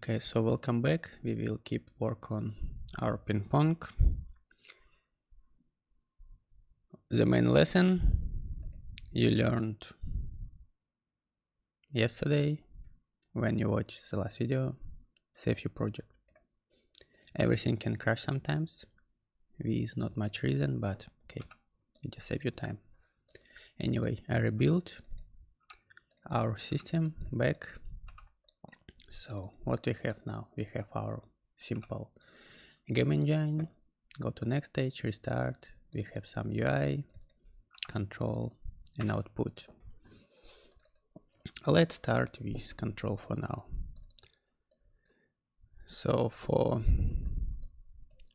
Okay, so welcome back. We will keep work on our ping pong. The main lesson you learned yesterday when you watched the last video: save your project. Everything can crash sometimes. With not much reason, but okay, you just save your time. Anyway, I rebuilt our system back. So what we have now? We have our simple game engine. Go to next stage, restart. We have some UI, control, and output. Let's start with control for now. So for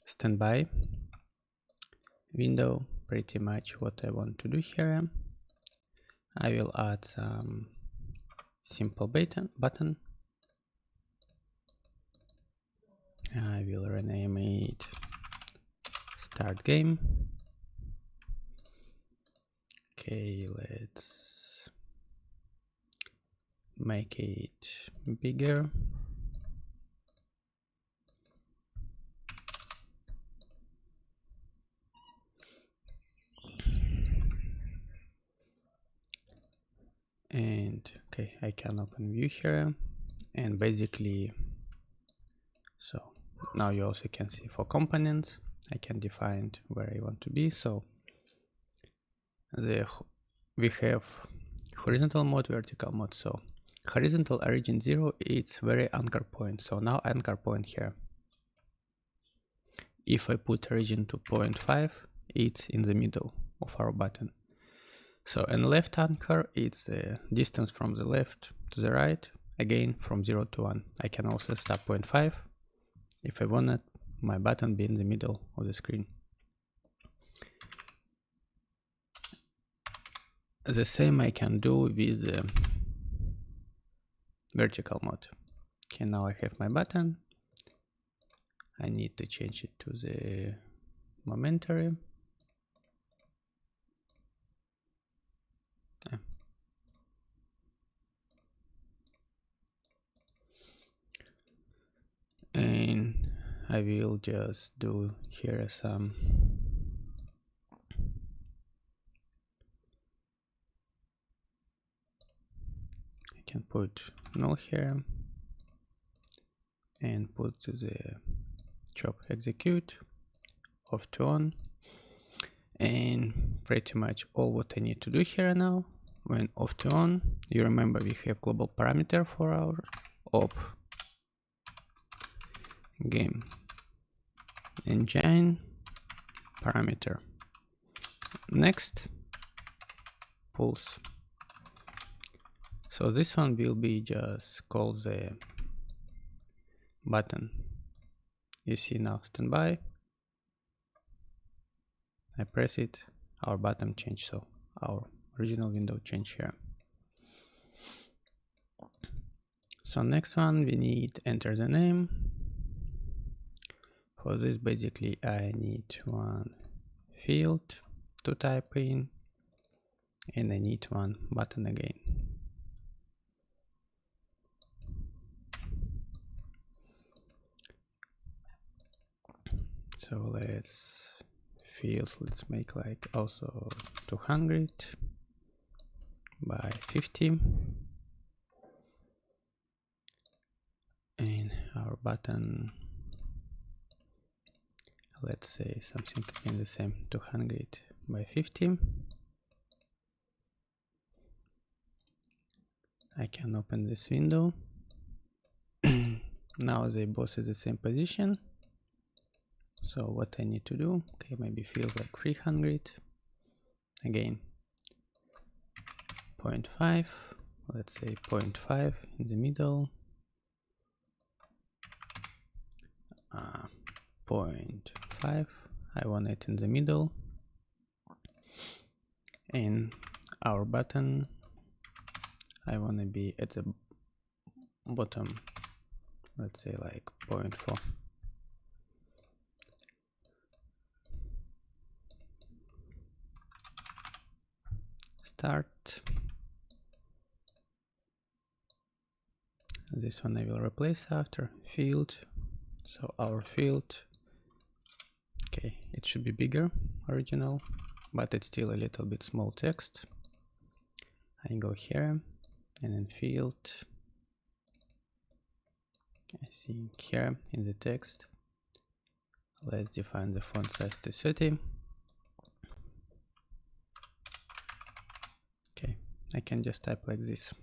standby window, pretty much what I want to do here, I will add some simple button. I will rename it start game. Okay, let's make it bigger. And okay, I can open view here, and basically, so now you also can see for components I can define where I want to be. So we have horizontal mode, vertical mode. So horizontal origin 0, it's very anchor point. So now anchor point here. If I put origin to 0.5, it's in the middle of our button. So and left anchor, it's the distance from the left to the right, again from 0 to 1. I can also stop 0.5 if I wanted my button be in the middle of the screen. The same I can do with the vertical mode. Okay, now I have my button. I need to change it to the momentary. And I will just do here some I can put null here and put the chop execute off to on, and pretty much all what I need to do here now. When off to on, you remember we have global parameter for our op game engine parameter. Next, pulse. So this one will be just call the button. You see now standby. I press it, our button change, so our original window change here. So next one, we need enter the name. For this, basically, I need one field to type in, and I need one button again. So let's make like also 200 by 50, and our button, let's say something in the same 200 by 50. I can open this window. Now they both is the same position. So what I need to do, okay, maybe feels like 300. Again, 0.5, let's say 0.5 in the middle. 0.5, I want it in the middle. And our button, I want to be at the bottom, let's say like 0.4. Start. This one I will replace after field. So our field, okay, it should be bigger, original, but it's still a little bit small text. I go here and in field, I think here in the text, let's define the font size to 30. Okay, I can just type like this.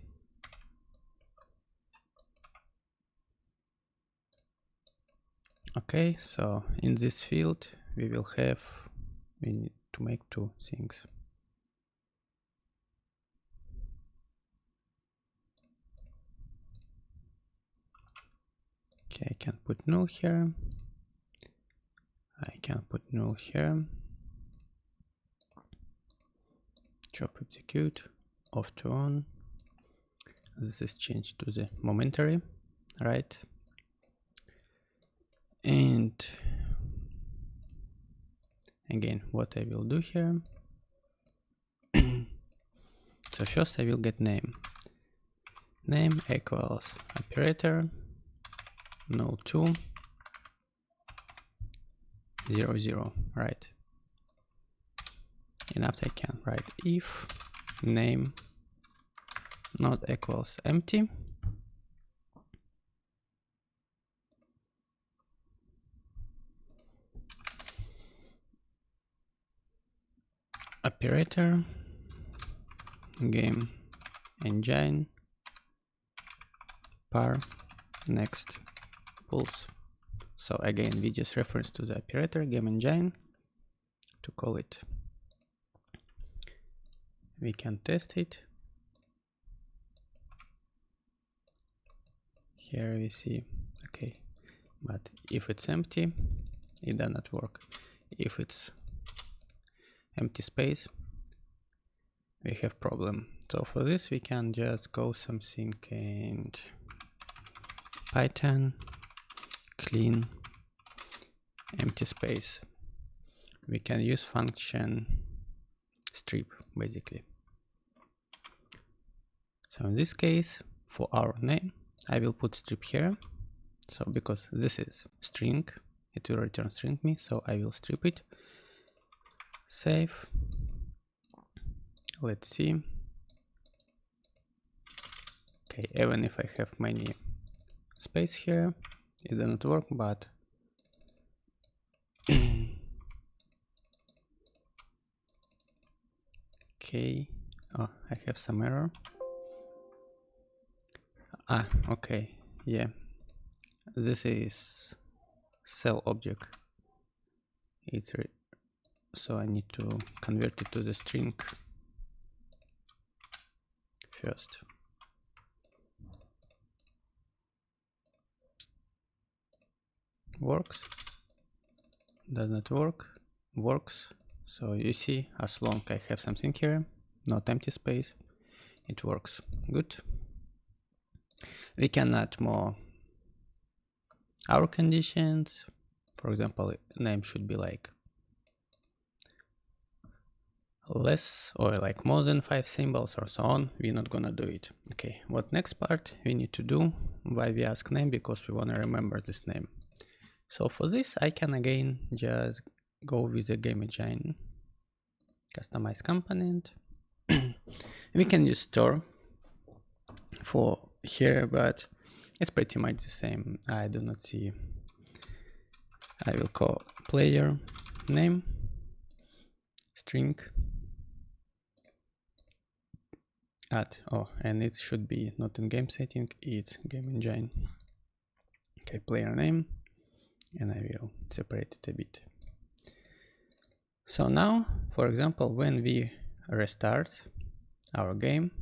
Okay, so in this field we need to make two things. Okay, I can put null here. I can put null here. Job execute, off to on. This is changed to the momentary, right? And again, what I will do here. So first I will get name. Name equals operator null2 0 0, right? And after I can write if name not equals empty, operator game engine par next pulse. So again, we just reference to the operator game engine to call it. We can test it. Here we see, okay, but if it's empty, it does not work. If it's empty space, we have problem. So for this we can just go something and Python clean empty space. We can use function strip basically. So in this case, for our name, I will put strip here. So because this is string, it will return string me, so I will strip it. Save. Let's see. Okay, even if I have many space here, it does not work, but okay. Oh, I have some error. Ah, okay, yeah. This is cell object. So I need to convert it to the string first. Works. Does not work. Works. So you see, as long as I have something here, not empty space, it works. Good. We can add more our conditions. For example, name should be like less or like more than 5 symbols or so on. We're not gonna do it. Okay, what next part we need to do? Why we ask name? Because we want to remember this name. So for this I can again just go with the game engine customize component. We can use store for here, but it's pretty much the same. I do not see. I will call player name string add. Oh, and it should be not in game setting, it's game engine. Okay, player name, and I will separate it a bit. So now, for example, when we restart our game,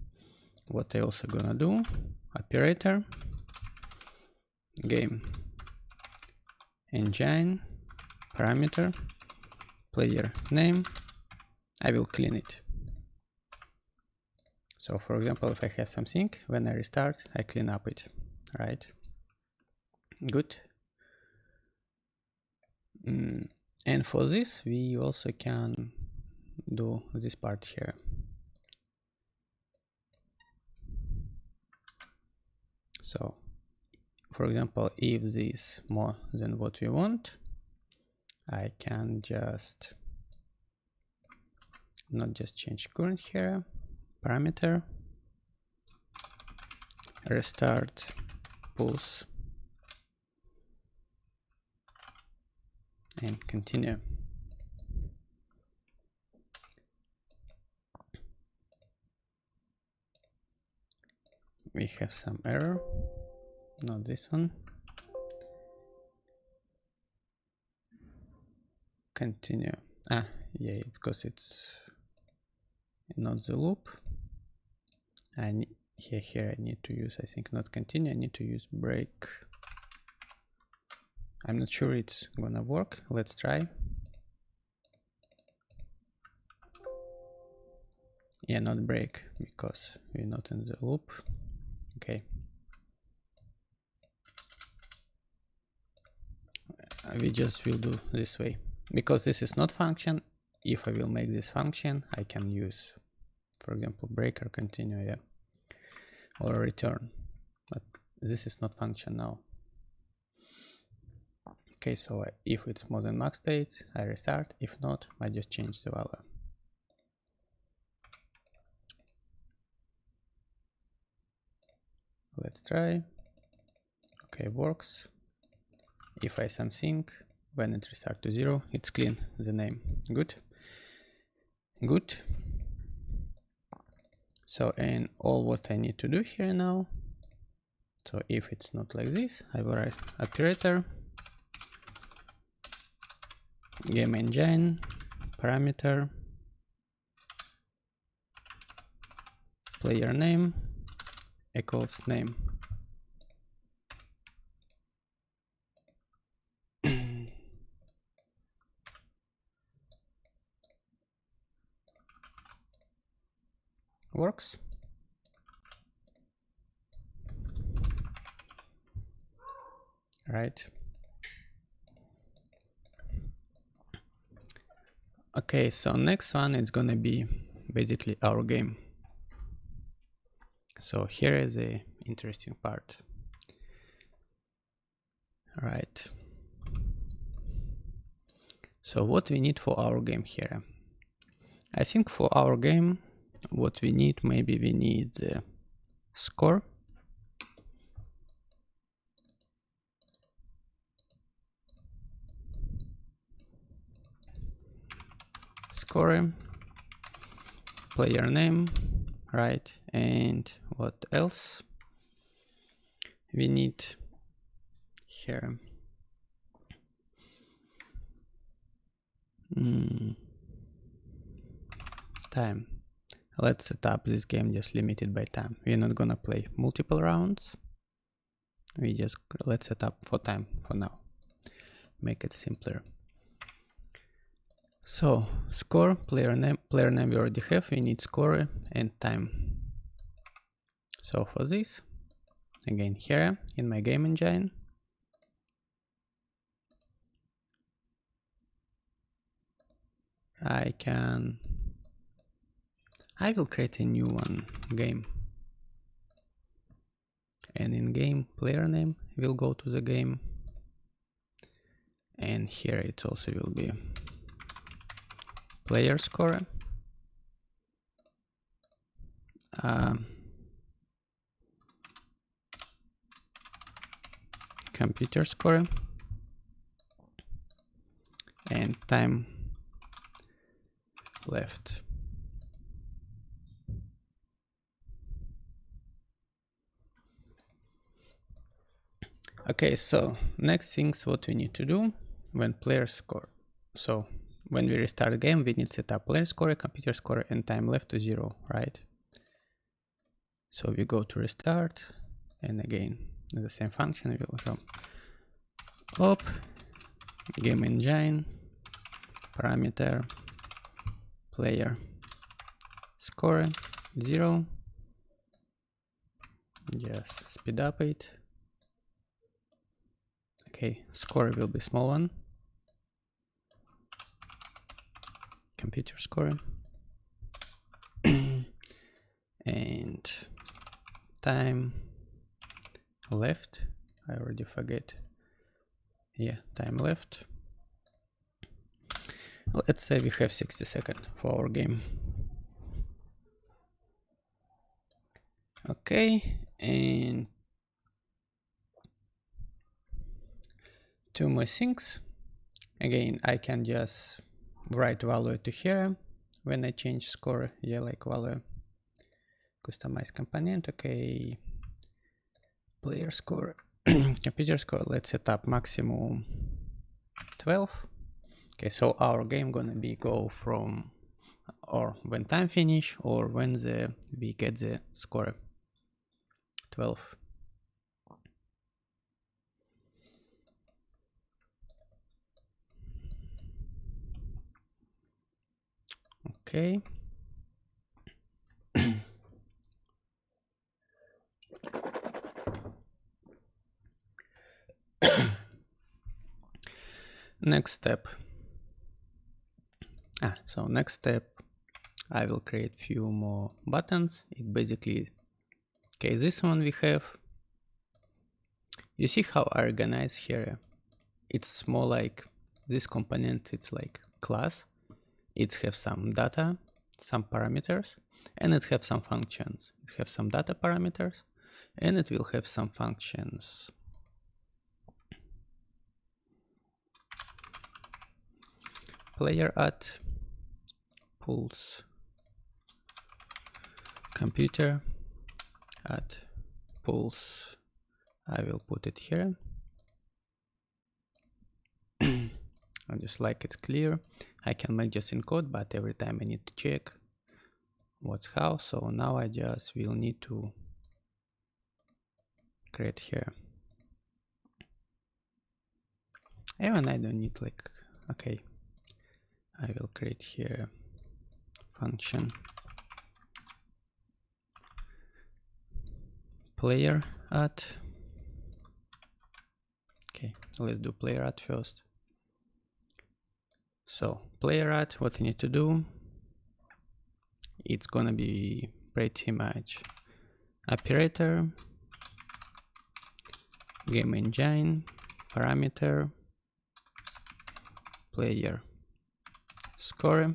what I also gonna do, operator game engine parameter player name, I will clean it. So for example, if I have something, when I restart, I clean up it, right? Good. And for this, we also can do this part here. So for example, if this is more than what we want, I can just not just change current here, parameter, restart pulse, and continue. We have some error, not this one. Continue. Yeah, because it's not the loop. Here I need to use, I think, not continue, I need to use break. I'm not sure it's gonna work. Let's try. Yeah, not break, because we're not in the loop. Okay. We just will do this way. Because this is not function, if I will make this function, I can use, for example, break or continue, yeah, or return. But this is not function now. Okay, so if it's more than max state, I restart. If not, I just change the value. Let's try. Okay, works. If I something, when it restarts to 0, it's clean the name. Good. Good. So, and all what I need to do here now. So if it's not like this, I will write operator, game engine, parameter, player name equals name. Works. Right. Okay, so next one is gonna be basically our game. So here is the interesting part. Right. So what we need for our game here? I think for our game, what we need, maybe we need the score. Score, player name, right? And what else? We need here. Time. Let's set up this game just limited by time. We're not gonna play multiple rounds. We just let's set up for time for now. Make it simpler. So score, player name we already have. We need score and time. So for this, again here in my game engine, I will create a new one, game, and in game player name will go to the game, and here it also will be player score, computer score, and time left. Okay, so next things what we need to do when player score. So when we restart the game, we need to set up player score, computer score, and time left to 0, right? So we go to restart, and again the same function we will from op game engine parameter player score 0. Just speed up it. Okay, score will be small one. Computer score and time left. I already forget. Yeah, time left. Let's say we have 60 seconds for our game. Okay, and two more things. Again, I can just write value to here when I change score. Yeah, like value, customize component. Okay, player score, computer score. Let's set up maximum 12. Okay, so our game gonna be go from or when time finish or when we get the score 12. Okay. Next step. So next step, I will create few more buttons. It basically, okay, this one we have. You see how I organize here? It's more like this component. It's like class. It has some data, some parameters, and it have some functions. It have some data parameters, and it will have some functions. Player add pulse computer add pulse. I will put it here. I just like it's clear. I can make just in code, but every time I need to check what's how. So now I just will need to create here. Even I don't need like, okay, I will create here function player add. Okay, let's do player add first. So player add, what I need to do, it's gonna be pretty much operator, game engine, parameter, player score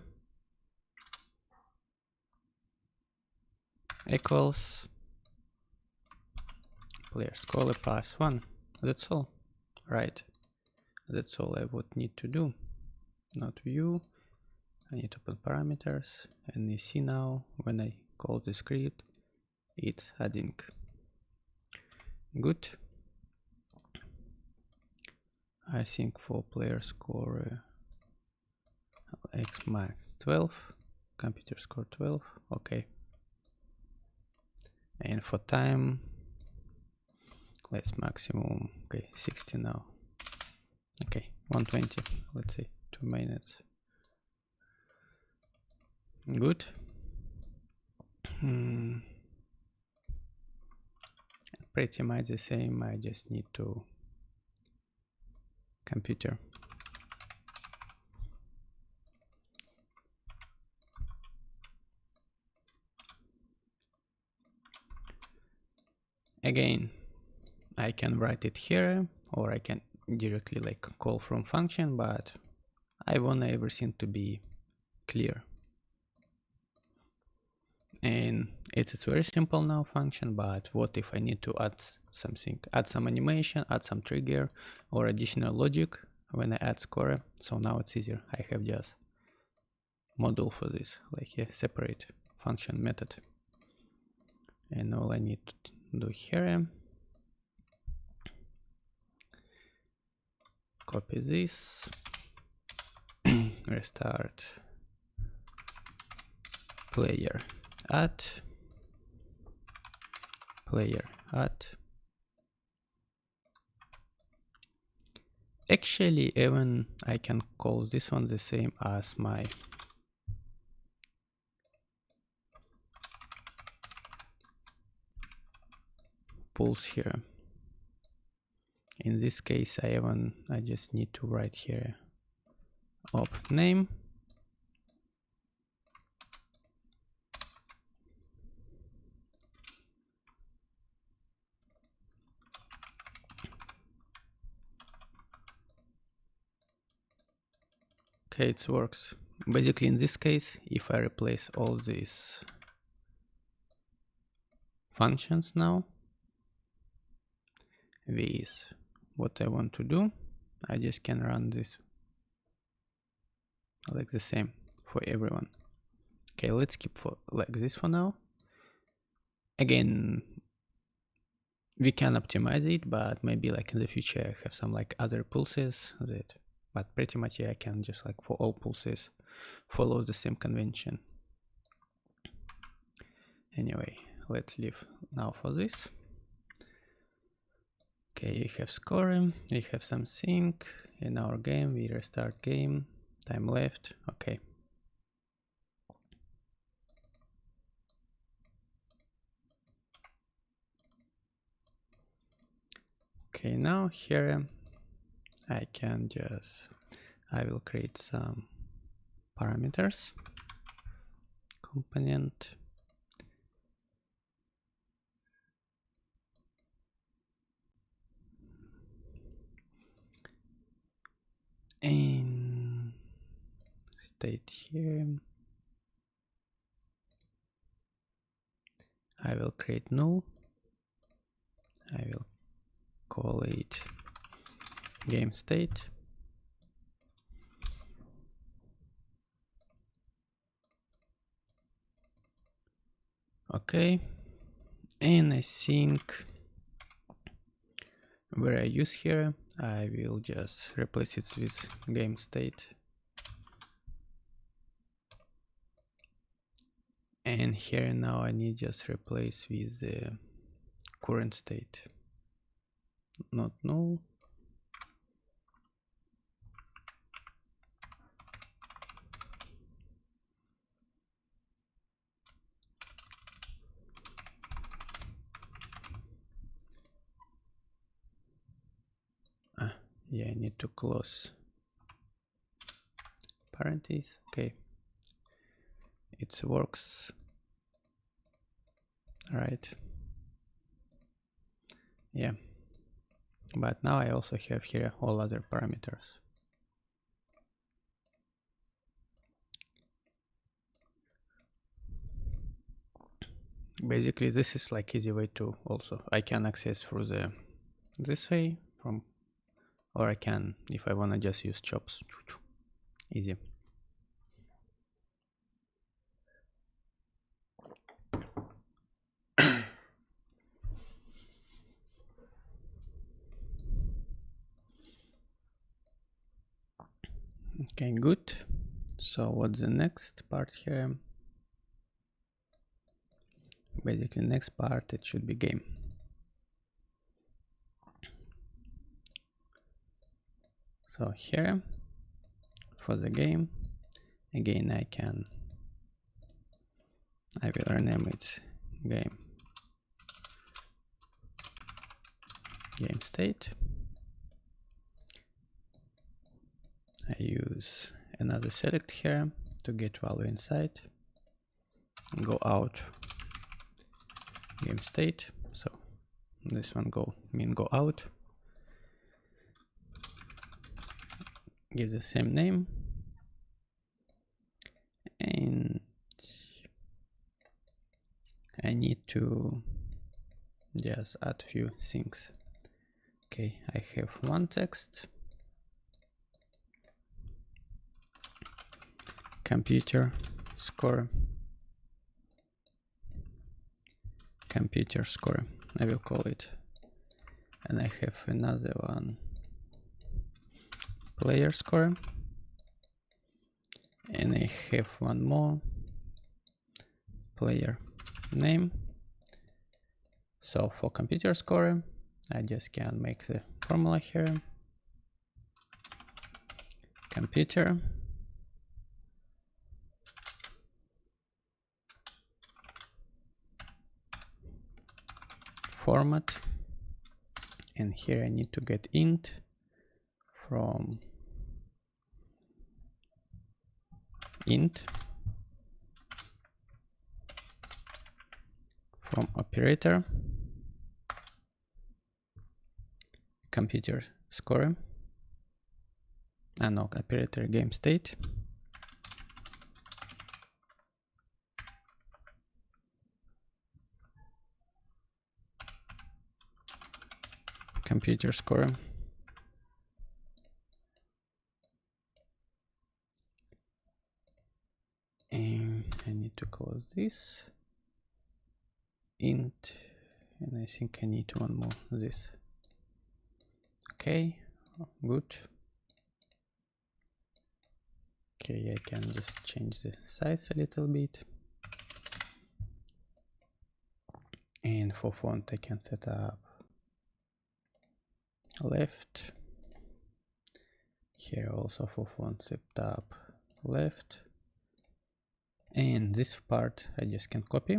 equals player score plus 1. That's all, right? That's all I would need to do. Not view. I need to put parameters, and you see now when I call the script, it's adding. Good. I think for player score x max 12, computer score 12. Okay. And for time, let's maximum, okay, 60 now. Okay, 120, let's say 2 minutes. Good. Pretty much the same. I just need to computer. Again, I can write it here, or I can directly like call from function, but I want everything to be clear. And it's very simple now function, but what if I need to add something, add some animation, add some trigger or additional logic when I add score? So now it's easier. I have just module for this, like a separate function method. And all I need to do here, copy this, restart player add, player add. Actually, even I can call this one the same as my pulse here. In this case, I just need to write here op name, Okay, it works. Basically, in this case, if I replace all these functions now with what I want to do, I just can run this like the same for everyone. Okay, let's keep for like this for now. Again, we can optimize it, but maybe like in the future I have some like other pulses that, but pretty much yeah, I can just like for all pulses follow the same convention. Anyway, let's leave now for this. Okay, we have scoring, we have some sync in our game, we restart game, time left, okay. Okay, now here I will create some parameters, component, and state here. I will create null. I will call it game state. Okay, and I think where I use here, I will just replace it with game state. And here now I need just replace with the current state, not null. Yeah, I need to close parentheses. Okay, it works, right? Yeah, but now I also have here all other parameters. Basically, this is like easy way to also I can access through the this way from, or I can if I wanna just use chops. Easy. Okay, good. So what's the next part here? Basically, next part it should be game. So here for the game, again I will rename it game state. I use another select here to get value inside. Go out game state. So this one go out. Give the same name. And I need to just add few things. Okay, I have one text. Computer score. Computer score, I will call it. And I have another one, player score. And I have one more, player name. So for computer score, I just can make the formula here. Computer format, and here I need to get int from int from operator computer score, no, operator game state. Computer score. And I need to close this. Int, and I think I need one more this. Okay, good. Okay, I can just change the size a little bit. And for font I can set up left. Here also for font set up left. And this part I just can copy.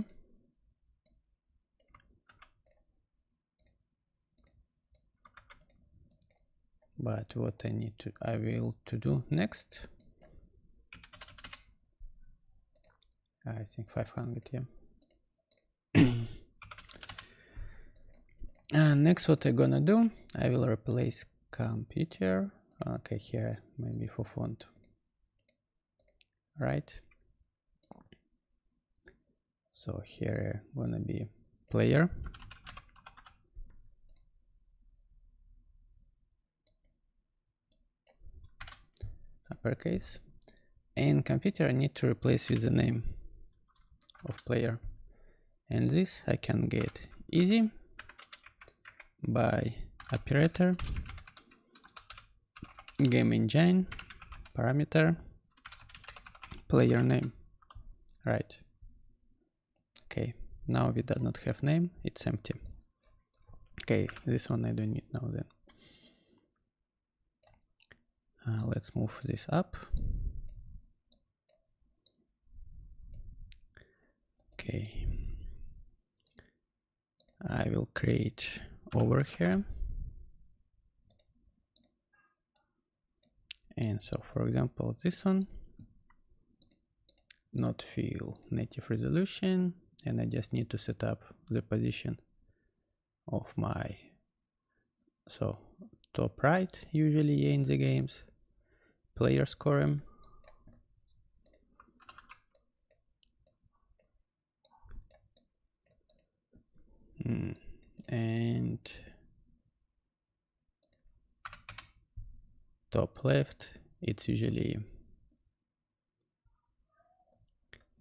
But what I will do next, I think 500, yeah. And next what I'm gonna do, I will replace computer. Okay, here maybe for font, right? So here gonna be player. Uppercase. And computer I need to replace with the name of player. And this I can get easy by operator, game engine, parameter, player name, right? Okay, now we do not have name, it's empty. Okay, this one I don't need now then. Let's move this up. Okay, I will create over here. And so for example, this one, not fill native resolution, and I just need to set up the position of my, so top right usually in the games, player score, and top left it's usually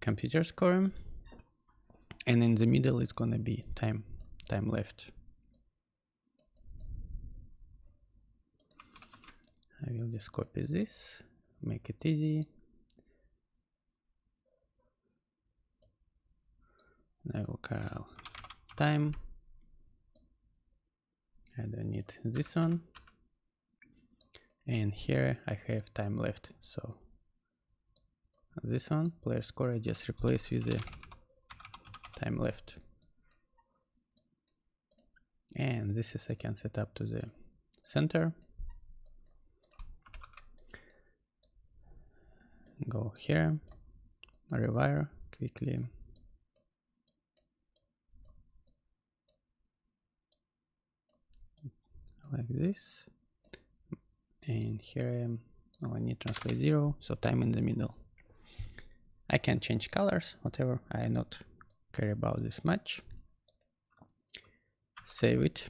computer score, and in the middle it's gonna be time left. I will just copy this, make it easy. I will call time. I don't need this one. And here I have time left. So this one, player score, I just replace with the time left. And this is I can set up to the center. Go here, rewire quickly. Like this. And here I need translate 0, so time in the middle. I can change colors, whatever, I not care about this much. Save it.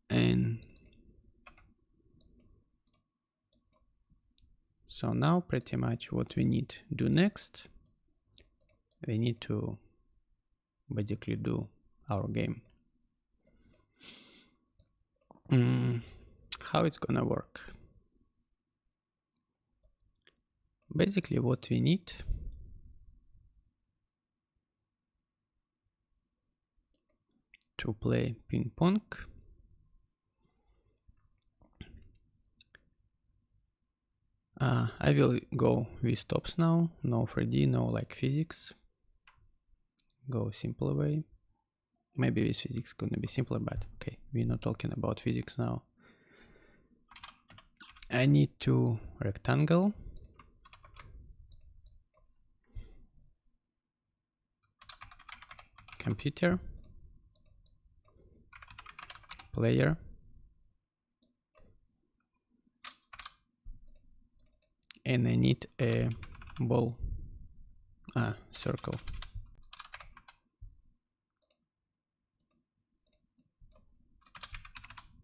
And so now pretty much what we need to do next, we need to basically do our game. How it's gonna work? Basically what we need to play ping pong, I will go with stops now, no 3D, no like physics, go simple way. Maybe with physics gonna be simpler, but okay, we're not talking about physics now. I need to rectangle, computer, player, and I need a ball, circle.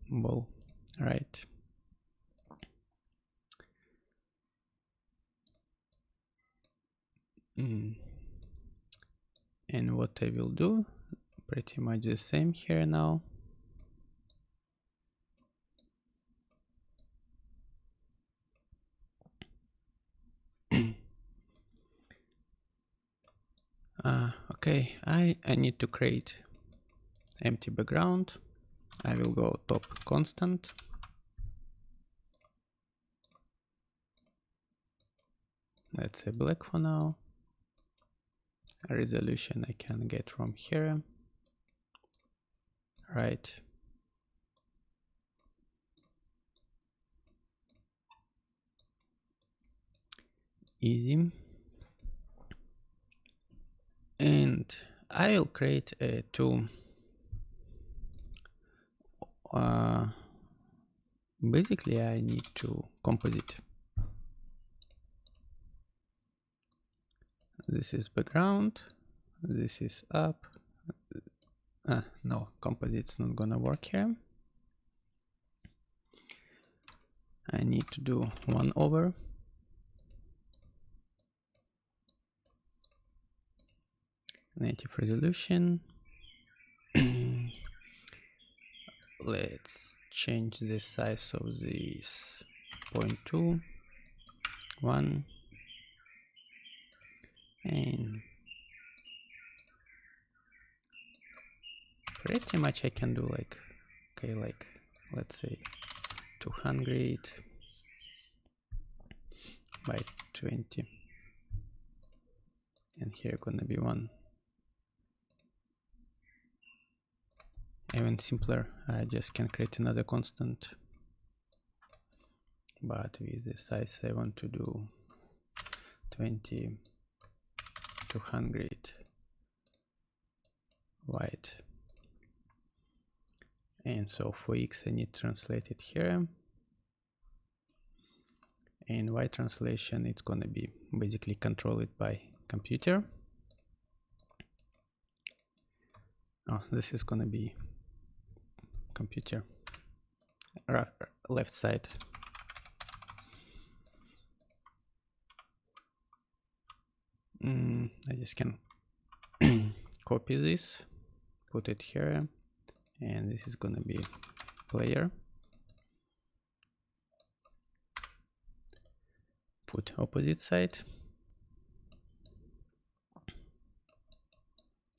Ball, right. And what I will do, pretty much the same here now. Okay, I need to create empty background. I will go top constant. Let's say black for now. Resolution I can get from here. Right. Easy. And I will create two. Basically, I need to composite. This is background. This is up. No, composite's not gonna work here. I need to do 1/. Native resolution. Let's change the size of this 0.2, 1, and pretty much I can do like, okay, like let's say 200 by 20, and here gonna be 1. Even simpler, I just can create another constant, but with the size I want to do 20, 200 wide. And so for X I need to translate it here, and Y translation it's gonna be basically controlled by computer. Oh, this is gonna be computer left side. I just can copy this, put it here, and this is gonna be player. Put opposite side.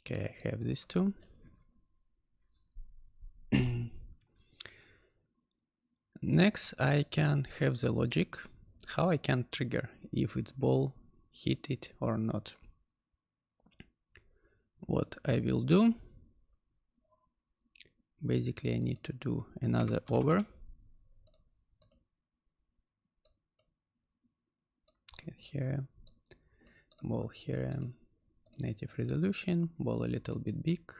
Okay, I have these two. Next, I can have the logic how I can trigger if its ball hit it or not. What I will do, basically I need to do another over. Okay, here, ball here, native resolution, ball a little bit big,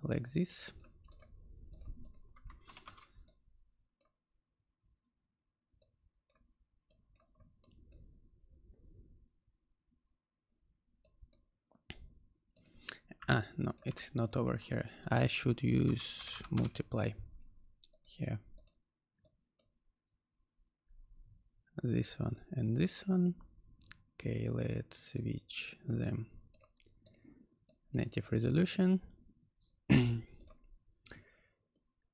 like this. No, it's not over here. I should use multiply here. This one and this one. Okay, let's switch them. Native resolution.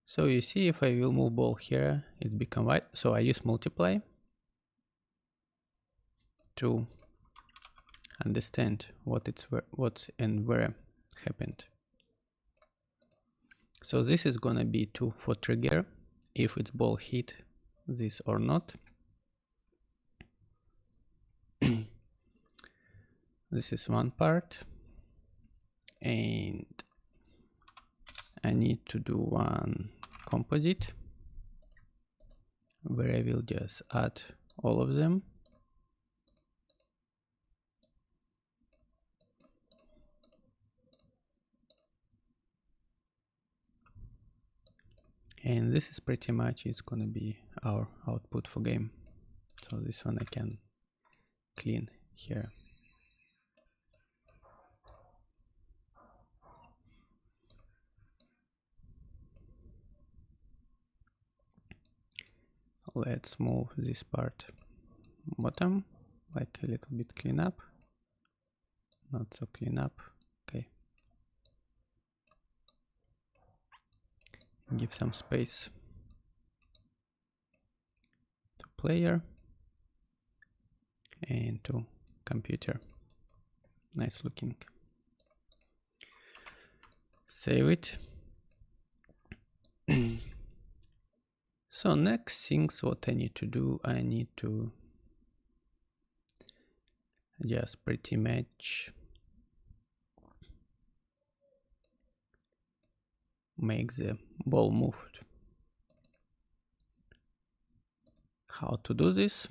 So you see, if I will move ball here, it become white. So I use multiply to understand what's and where happened. So this is gonna be 2 for trigger, if its ball hit this or not. This is one part, and I need to do one composite where I will just add all of them. And this is pretty much it's gonna be our output for game. So this one I can clean here. Let's move this part bottom, like a little bit clean up. Not so clean up. Okay. Give some space to player and to computer. Nice looking. Save it. So next things what I need to do, I need to just pretty much make the ball moved. How to do this?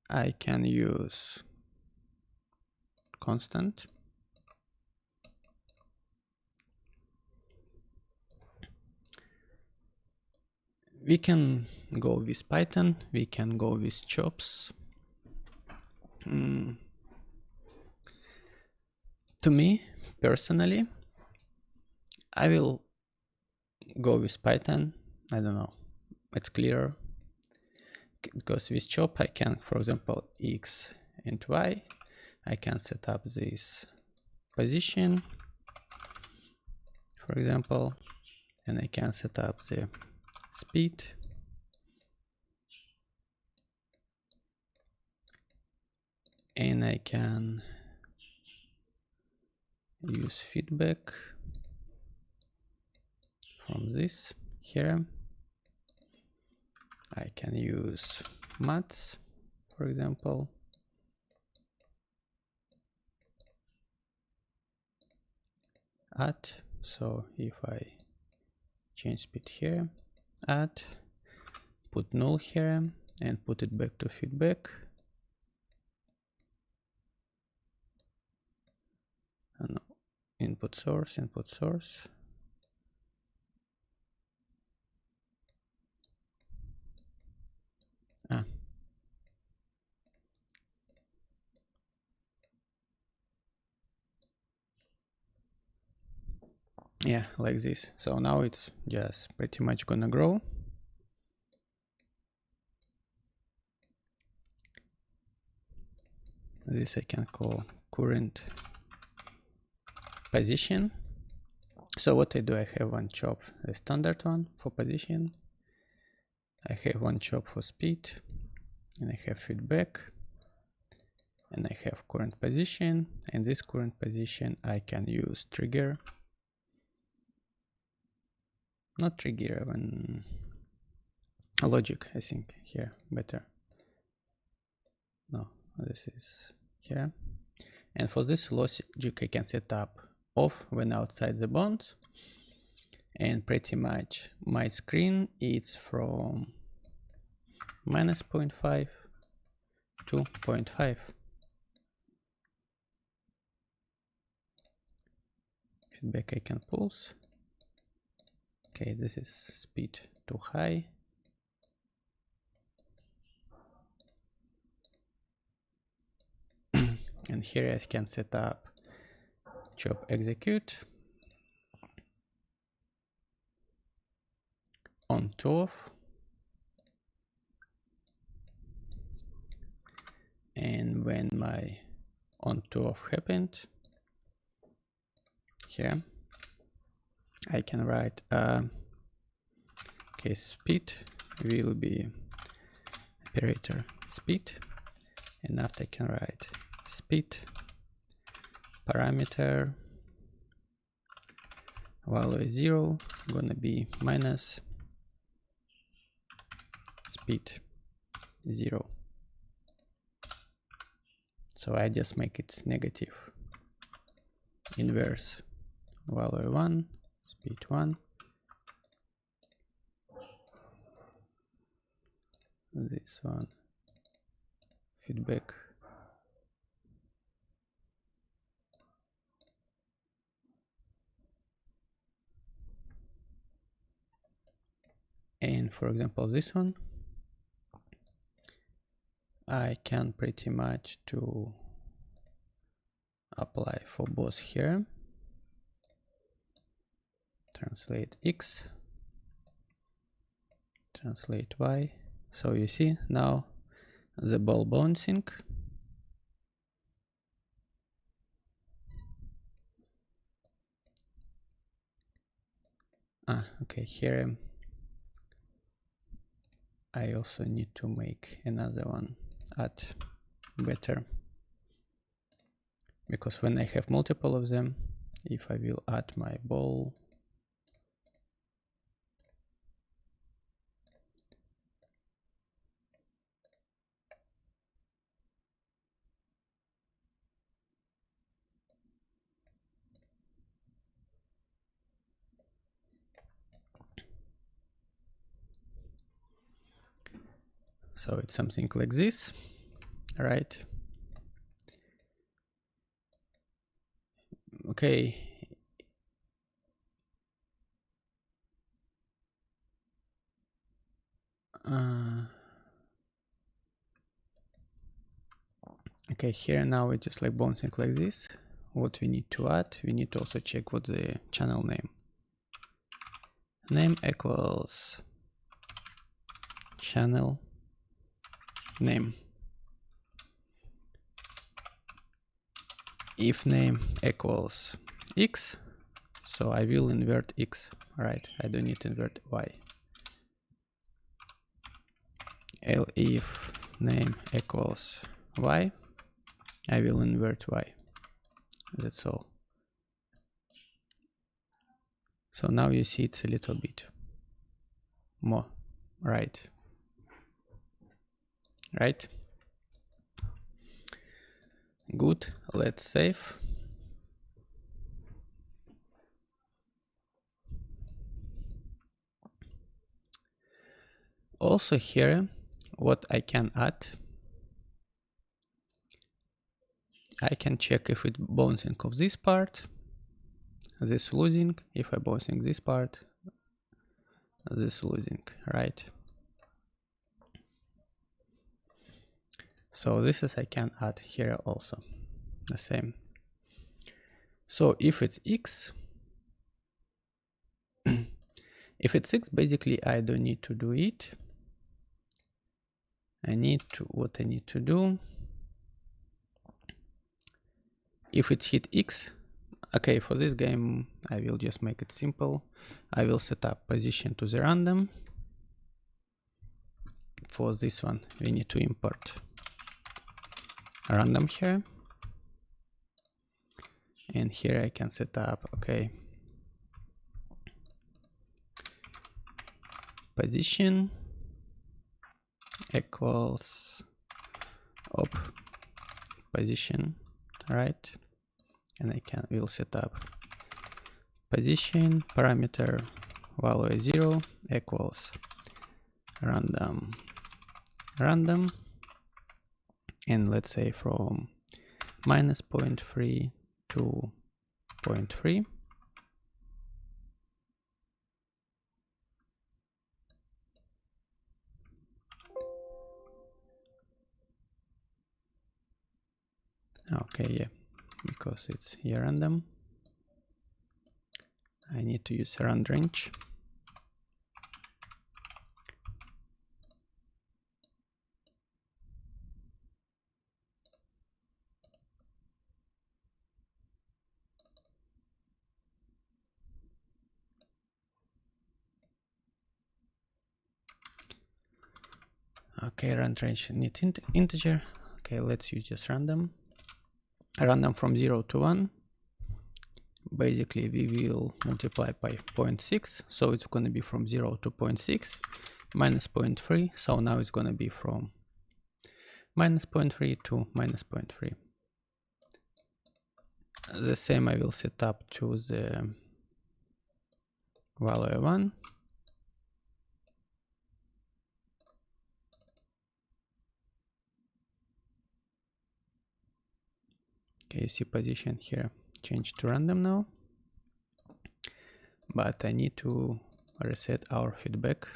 I can use constant. We can go with Python, we can go with chops. To me, personally, I will go with Python. I don't know, it's clearer. Because with chop I can, for example, X and Y, I can set up this position, for example, and I can set up the speed. And I can use feedback from this here. I can use maths, for example. Add, so if I change speed here, add, put null here and put it back to feedback. No, input source, input source. Yeah, like this. So now it's just pretty much gonna grow. This I can call current position. So what I do, I have one chop, the standard one for position. I have one chop for speed, and I have feedback, and I have current position. And this current position I can use trigger. Not trigger, even logic, I think here better. No, this is here. And for this logic I can set up off when outside the bonds, and pretty much my screen is from -0.5 to 0.5. Feedback I can pulse. Okay, this is speed too high. And here I can set up chop execute on to off, and when my on to off happened, here I can write okay, speed will be operator speed, and after I can write speed parameter value is 0, gonna be minus speed 0. So I just make it negative. Inverse value 1, speed 1. This one, feedback And for example, this one, I can pretty much to apply for both here. Translate X, translate Y. So you see now the ball bouncing. Okay, here I also need to make another one add better, because when I have multiple of them, if I will add my ball, so it's something like this, right? Okay. Okay, here now it's just like bouncing like this. What we need to add, we need to also check what the channel name. Name equals channel name. If name equals X, so I will invert X, right? I don't need to invert Y. If name equals Y, I will invert Y. That's all. So now you see it's a little bit more, right? Right? Good, let's save. Also here, what I can add, I can check if it's bouncing of this part, this losing, if I bouncing this part, this losing, right? So this is I can add here also the same. So if it's X, if it's X, basically I don't need to do it. What I need to do, if it's hit X, okay, for this game I will just make it simple. I will set up position to the random. For this one we need to import random here, and here I can set up, okay, position equals op position, right? And I will set up position parameter value 0 equals random, and let's say from minus 0.3 to 0.3. Okay, yeah, because it's here random, I need to use round range. Okay, round range need integer. Okay, let's use just random from 0 to 1. Basically we will multiply by 0.6, so it's going to be from 0 to 0.6 minus 0.3, so now it's going to be from minus 0.3 to minus 0.3. The same I will set up to the value 1. Okay, you see position here change to random now, but I need to reset our feedback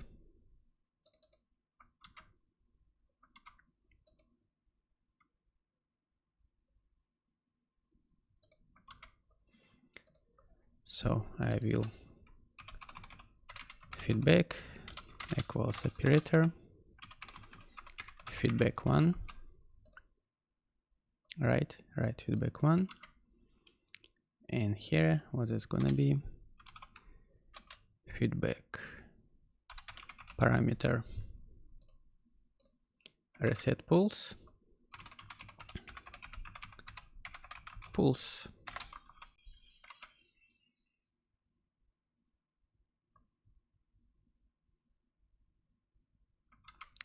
So I will feedback equals operator feedback 1, right, feedback 1, and here what is gonna be feedback parameter reset pulse.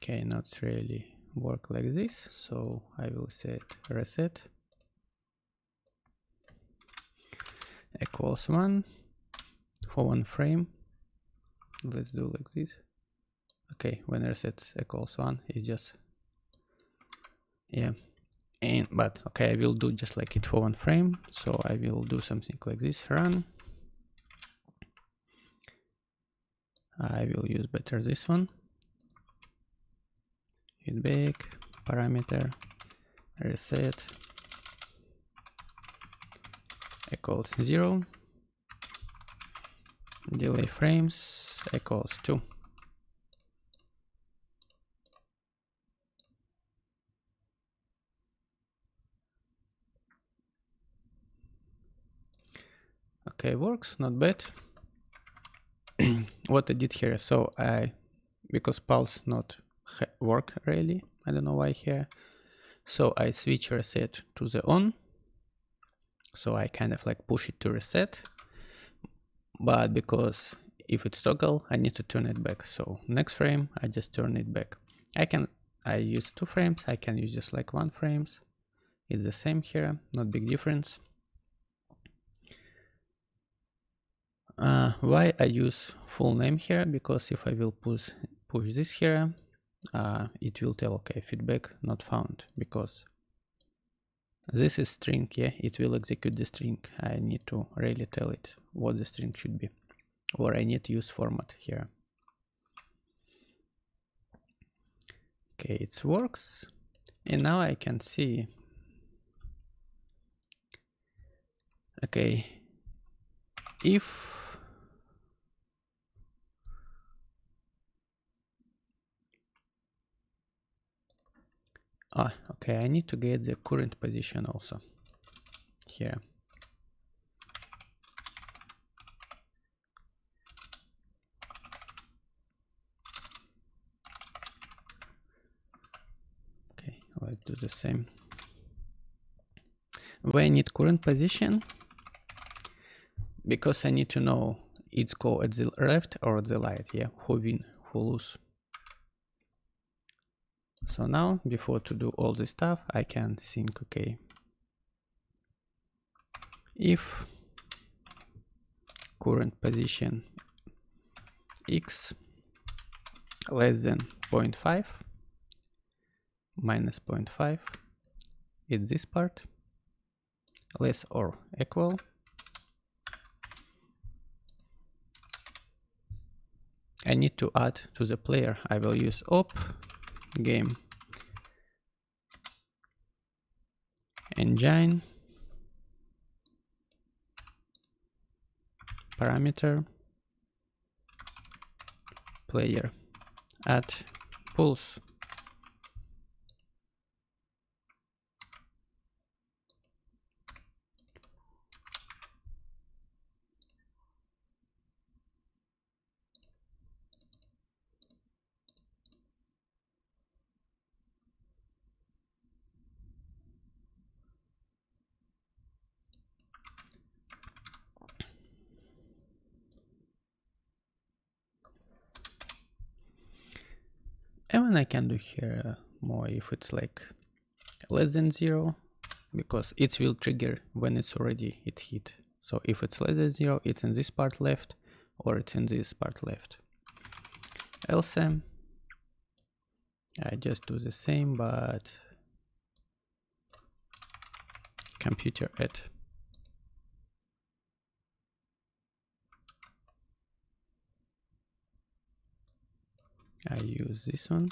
Okay, not really work like this, so I will set reset equals 1 for 1 frame. Let's do like this. Okay, when reset equals 1, it's just, yeah. And but okay, I will do just like it for 1 frame, so I will do something like this. Run. I will use better this one. Feedback parameter reset equals 0, delay frames equals 2. Okay, works, not bad. What I did here, so because pulse not work really, I don't know why here, so I switch reset to the on, so I kind of like push it to reset, but because if it's toggle I need to turn it back, so next frame I just turn it back. I use 2 frames, I can use just like 1 frames, it's the same here, not big difference. Why I use full name here? Because if I will push this here, it will tell, okay, feedback not found, because this is string, yeah, it will execute the string. I need to really tell it what the string should be, or I need to use format here. Okay, it works, and now I can see, okay, if okay, I need to get the current position also here. Okay, let's do the same. Why I need current position? Because I need to know it's go at the left or at the right, yeah, who win, who lose. So now, before to do all this stuff, I can think, okay, if current position x less than 0.5 minus 0.5, it's this part, less or equal, I need to add to the player. I will use op game engine parameter player add pulse. And then I can do here more if it's like less than 0, because it will trigger when it's already hit. So if it's less than 0, it's in this part left, or it's in this part left. Else I just do the same, but computer add. I use this one.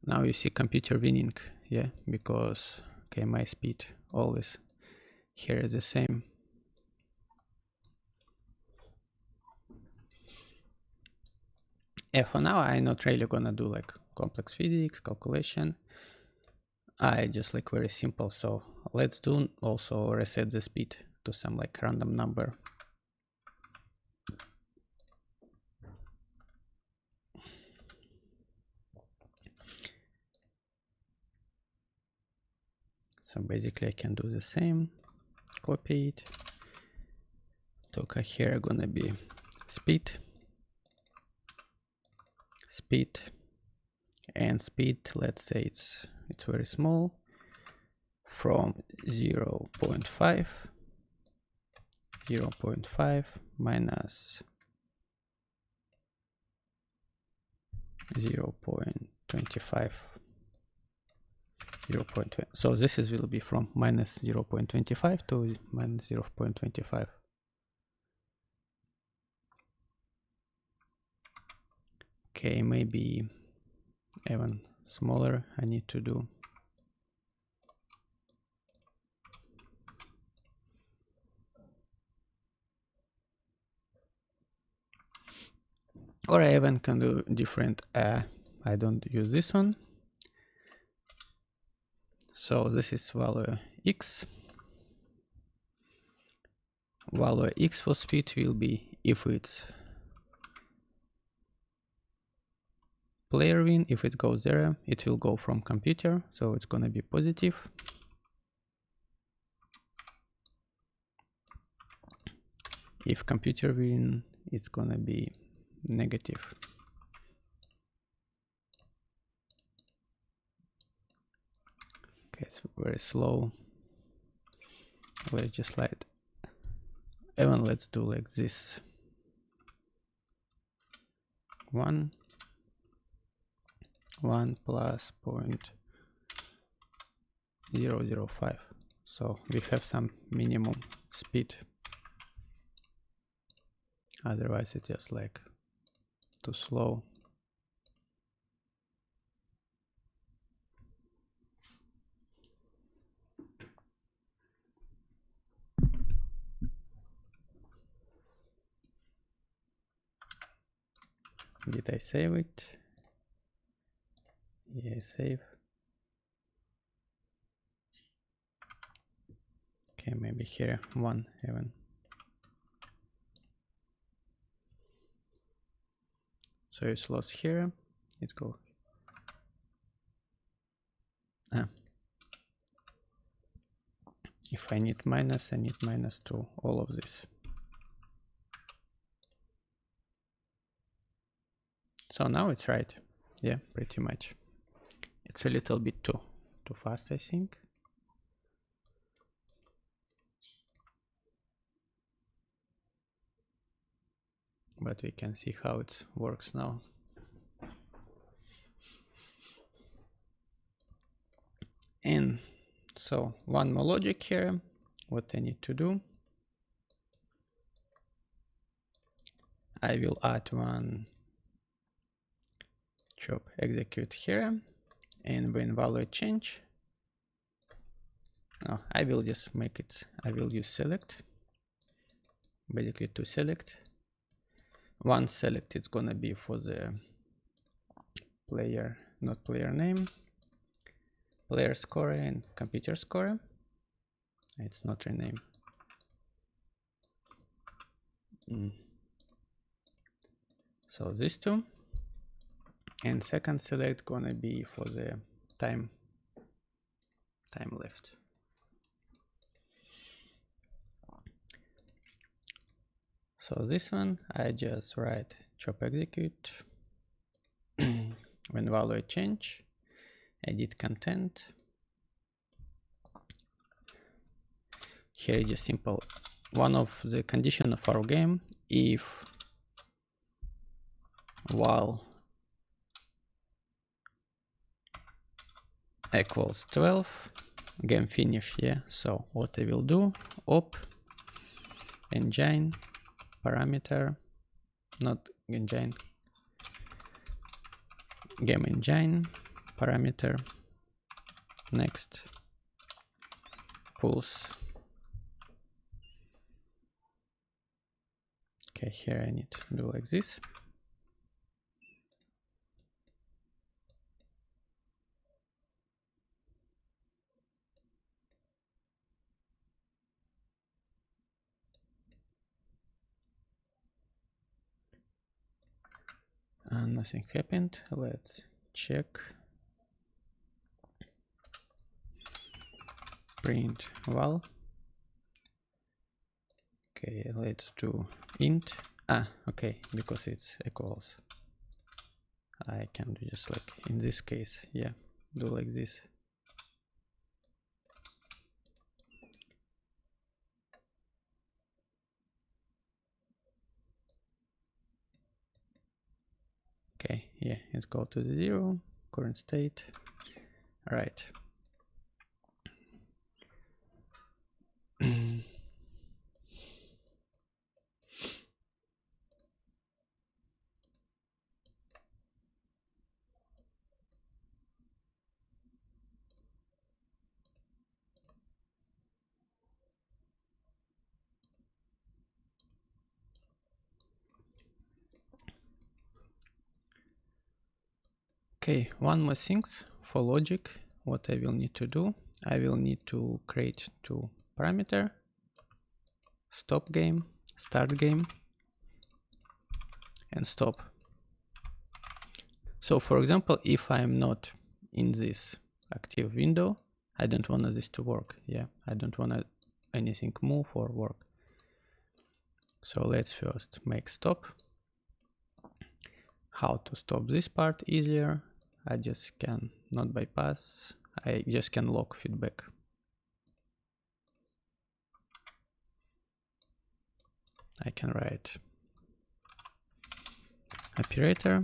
Now you see computer winning, yeah, because okay, my speed always here is the same. And for now, I'm not really gonna do like complex physics calculation. I just like very simple. So let's do also reset the speed to some like random number. So basically I can do the same, copy it. Только here gonna be speed, and speed, let's say it's very small, from 0.5 minus 0.25. So this will be from minus 0.25 to minus 0.25. Okay, maybe even smaller I need to do. Or I even can do different. I don't use this one. So this is value x. Value x for speed will be, if it's player win, if it goes there, it will go from computer, so it's gonna be positive. If computer win, it's gonna be negative. Okay, it's very slow. Let's just slide. Even let's do like this. 1 plus 0.005. So we have some minimum speed. Otherwise it's just like too slow. Did I save it? Yeah, save. Okay, maybe here 1 even. So it's lost here. It go. If I need minus, I need minus to all of this. So now it's right. Yeah, pretty much. It's a little bit too fast, I think. But we can see how it works now. And so one more logic here. What I need to do, I will add one chop execute here, and when value change, no, I will just make it, I will use select, basically to select. One select, it's gonna be for the player, not player name, player score and computer score. It's not rename. So these two, and second select gonna be for the time left. So this one, I just write chop execute. When value change, edit content. Here is just simple. One of the condition of our game, if val equals 12, game finish. Yeah. So what I will do, op engine parameter, not engine, game engine parameter, next, pulse. Okay, here I need to do like this. Nothing happened. Let's check. Print val. Okay, let's do int. Okay, because it's equals. I can do just like in this case, yeah, do like this. Okay, yeah, let's go to the 0, current state. All right. Okay, one more things for logic. What I will need to do, I will need to create two parameter, stop game, start game, and stop. So for example, if I'm not in this active window, I don't want this to work. Yeah, I don't want anything move or work. So let's first make stop. How to stop this part easier? I just can not bypass. I just can lock feedback. I can write operator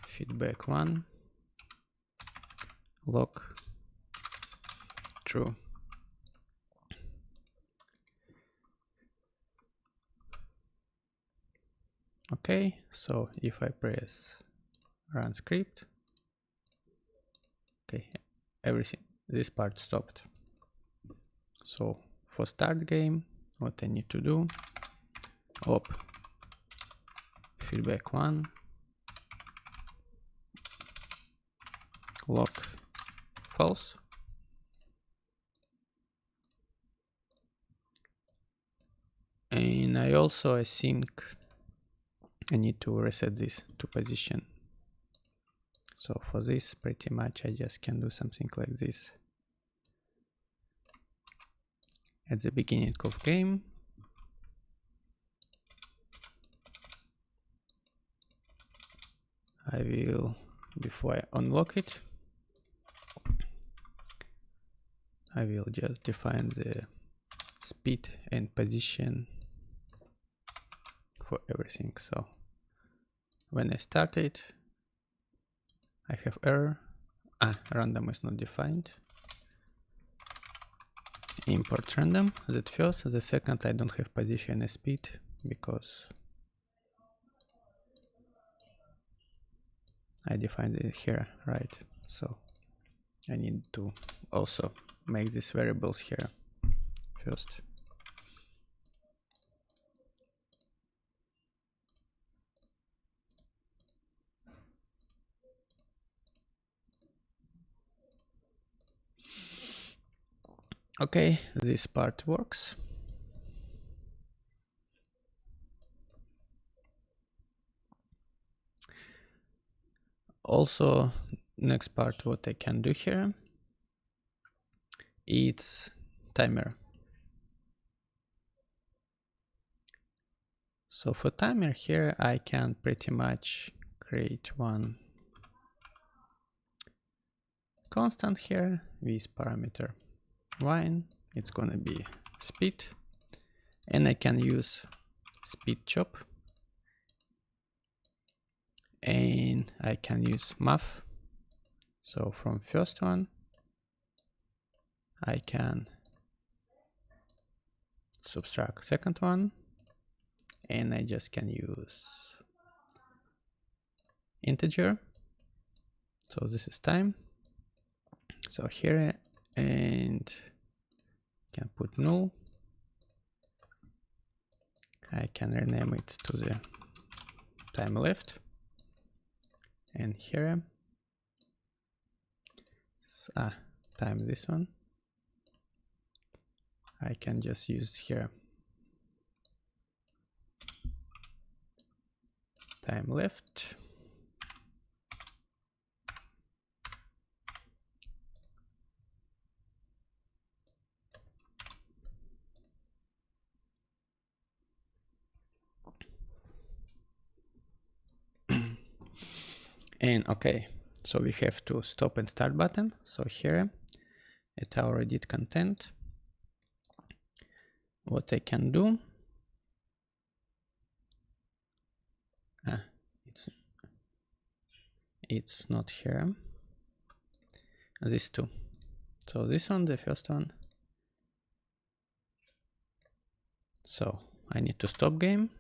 feedback 1 lock true. Okay, so if I press run script, okay, everything, this part stopped. So for start game, what I need to do, op feedback 1 lock false. And I think I need to reset this to position. So for this, pretty much I just can do something like this. At the beginning of game, I will, before I unlock it, I will just define the speed and position for everything. So when I start it, I have error. Random is not defined. Import random, that first. The second, I don't have position and speed because I defined it here, right? So I need to also make these variables here first. Okay, this part works. Also, next part, what I can do here, it's timer. So for timer here, I can pretty much create one constant here with parameter line. It's gonna be speed, and I can use speed chop, and I can use math. So from first one, I can subtract second one, and I just can use integer So this is time. So here, and can put null. I can rename it to the time left. And here, time this one. I can just use here time left. And okay, so we have to stop and start button. So here at our edit content, what I can do, it's not here, these two. So this one, the first one. So I need to stop game,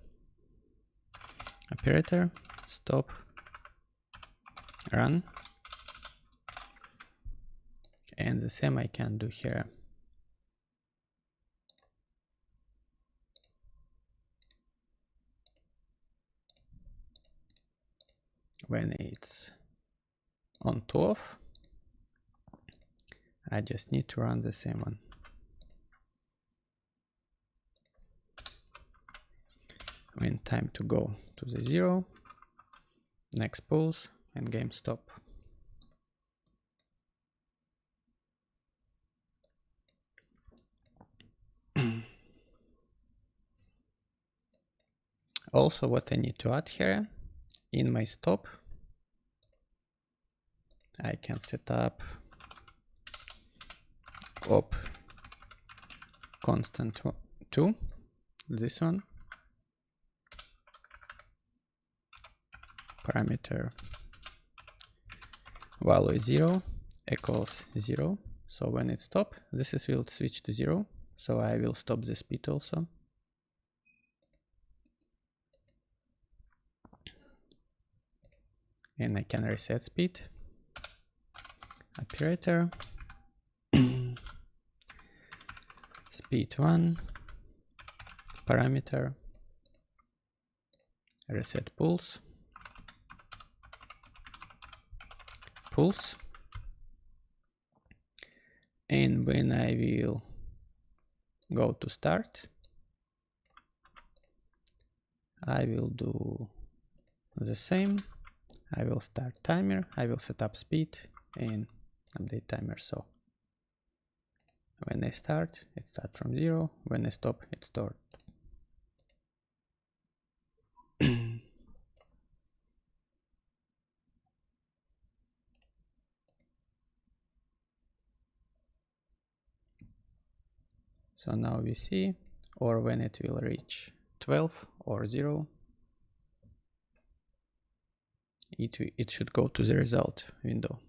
operator, stop, run. And the same I can do here. When it's on to off, I just need to run the same one. When time to go to the 0, next pulse and game stop. Also, what I need to add here, in my stop, I can set up op constant 2, this one, parameter value 0 equals 0. So when it stop, this is will switch to 0. So I will stop the speed also. And I can reset speed. Operator. Speed 1. Parameter. Reset pulse. Pulse. And when I will go to start, I will do the same. I will start timer, I will set up speed and update timer. So when I start, it starts from 0. When I stop, it starts. So now we see, or when it will reach 12 or 0, it should go to the result window.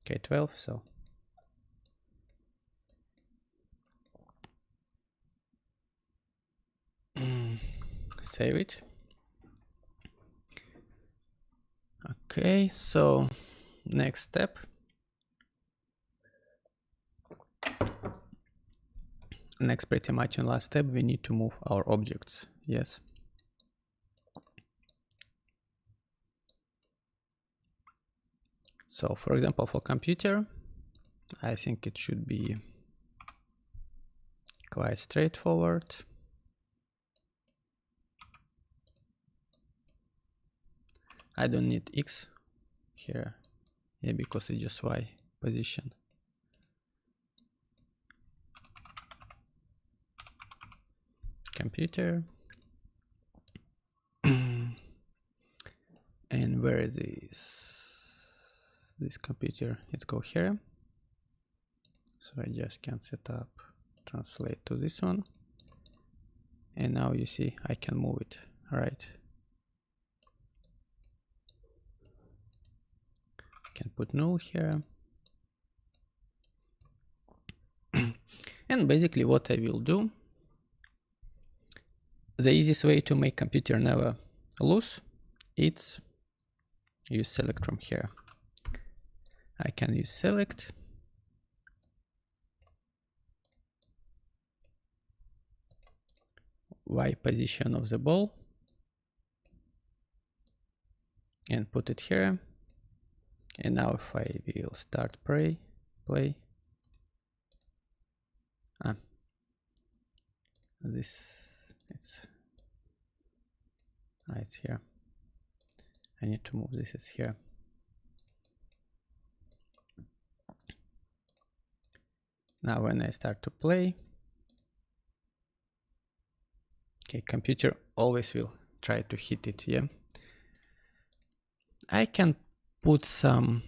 Okay, 12, so save it. Okay, so next step. Next, pretty much in last step, we need to move our objects. Yes. So for example, for computer, I think it should be quite straightforward. I don't need X here, yeah, because it's just Y position. Computer. And where is this computer? Let's go here. So I just can set up, translate to this one. And now you see I can move it, right? Can put null here. And basically what I will do, the easiest way to make computer never lose, it's use select from here. I can use select. Y position of the ball and put it here. And now if I will start play, this it's right here. I need to move this is here. Now when I start to play, okay, computer always will try to hit it, yeah. I can put some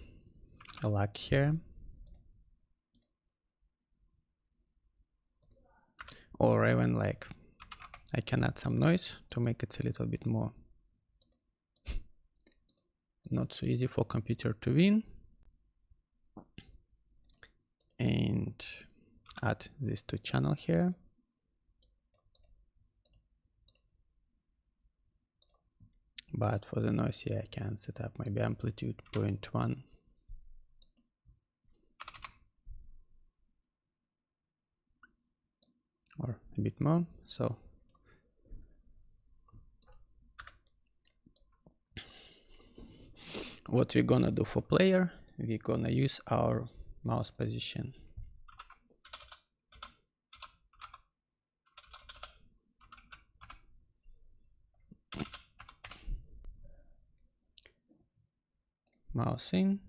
luck here, or even like I can add some noise to make it a little bit more not so easy for computer to win, and add this to channel here. But for the noise here, I can set up maybe amplitude 0.1. Or a bit more. So what we're gonna do for player, we're gonna use our mouse position. Mouse in.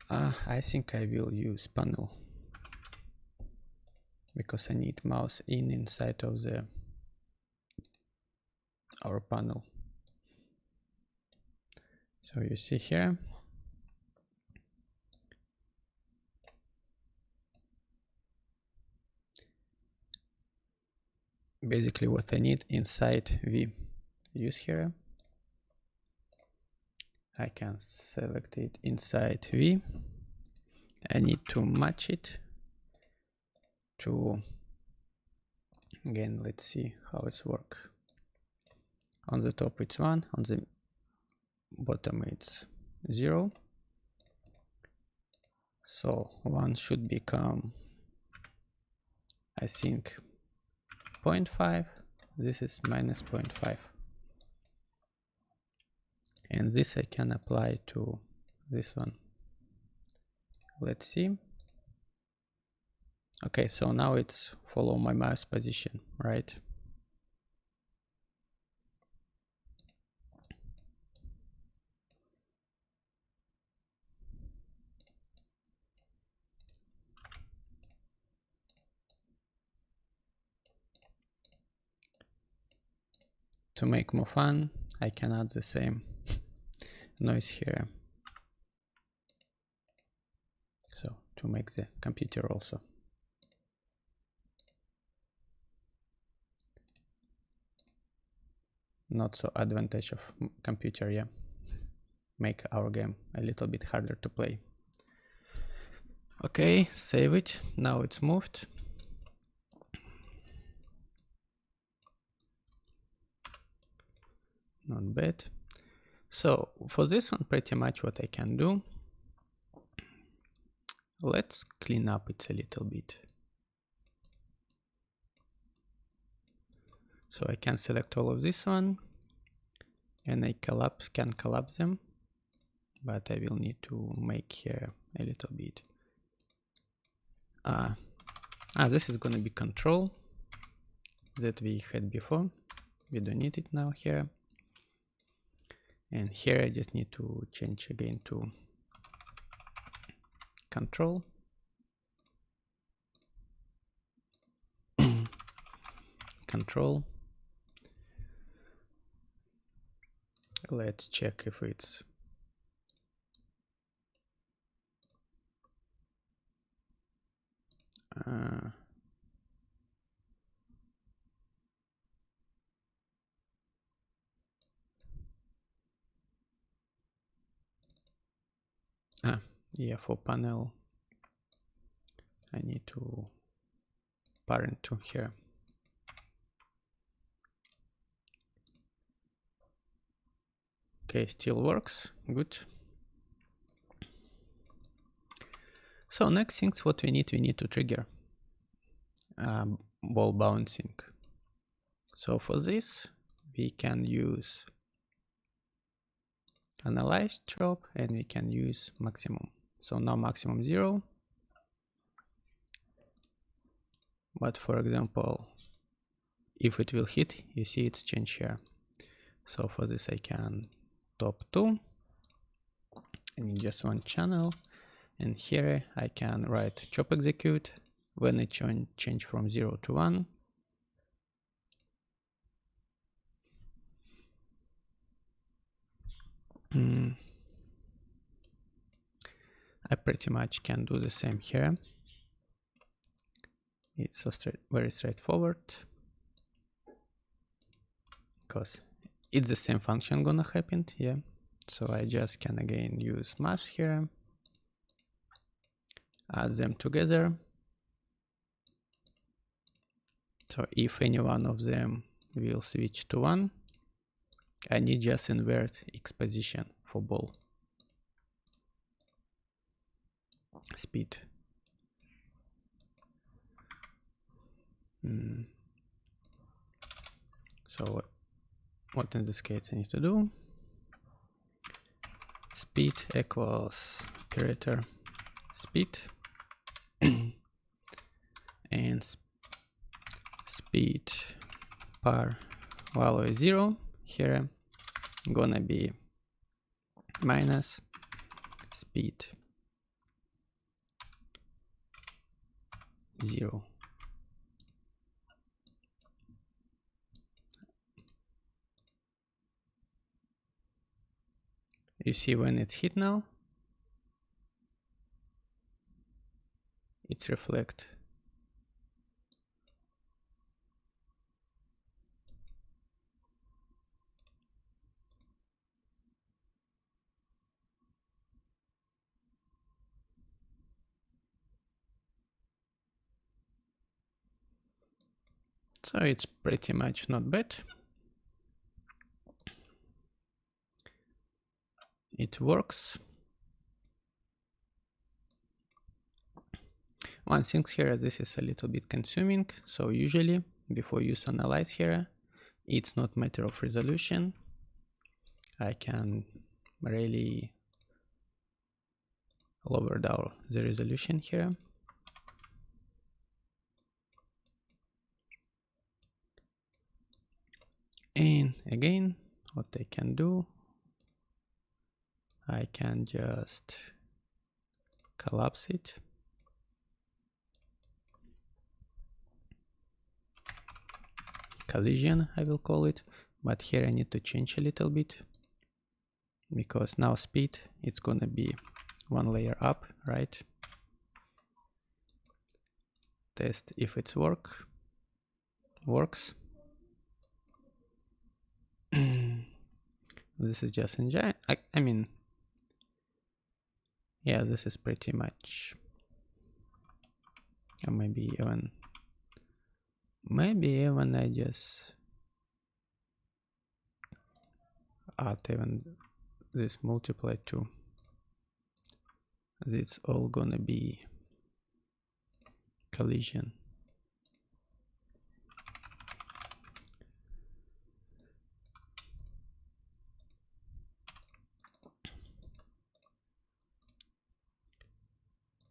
I think I will use panel because I need mouse in inside of our panel. So you see here, basically what I need inside V. Use here. I can select it inside V. I need to match it to, again, let's see how it's work. On the top it's 1, on the bottom it's 0. So 1 should become, I think, 0.5. This is minus 0.5. And this I can apply to this one. Let's see. Okay, so now it's follow my mouse position, right? To make more fun, I can add the same noise here. So to make the computer also. Not so advantage of computer, yeah. Make our game a little bit harder to play. Okay, save it. Now it's moved. Not bad. So for this one, pretty much what I can do. Let's clean up it a little bit. So I can select all of this one and I can collapse them, but I will need to make here a little bit. This is going to be control that we had before. We don't need it now here. And here I just need to change again to control. Control. Let's check if it's yeah, for panel I need to parent to here. Okay, still works, good. So next things what we need to trigger ball bouncing. So for this we can use analyze drop and we can use maximum. So now maximum 0. But for example, if it will hit, you see it's changed here. So for this I can top 2 and in just one channel, and here I can write chop execute when it change from 0 to 1. I pretty much can do the same here. It's so very straightforward because it's the same function gonna happen, yeah. So I just can again use math here, add them together. So if any one of them will switch to 1, I need just invert X position for ball speed. So what in this case I need to do? Speed equals operator speed and speed par value is 0. Here gonna be minus speed 0. You see when it's hit now, it's reflect. So it's pretty much not bad. It works. One thing here, this is a little bit consuming. So usually before you use analyze here, it's not matter of resolution. I can really lower down the resolution here. And again, what I can do, I can just collapse it. Collision, I will call it, but here I need to change a little bit because now speed, it's gonna be one layer up, right? Test if it's works. This is just engine. I mean, yeah, this is pretty much, or maybe even I just add even this multiply to. It's all gonna be collision.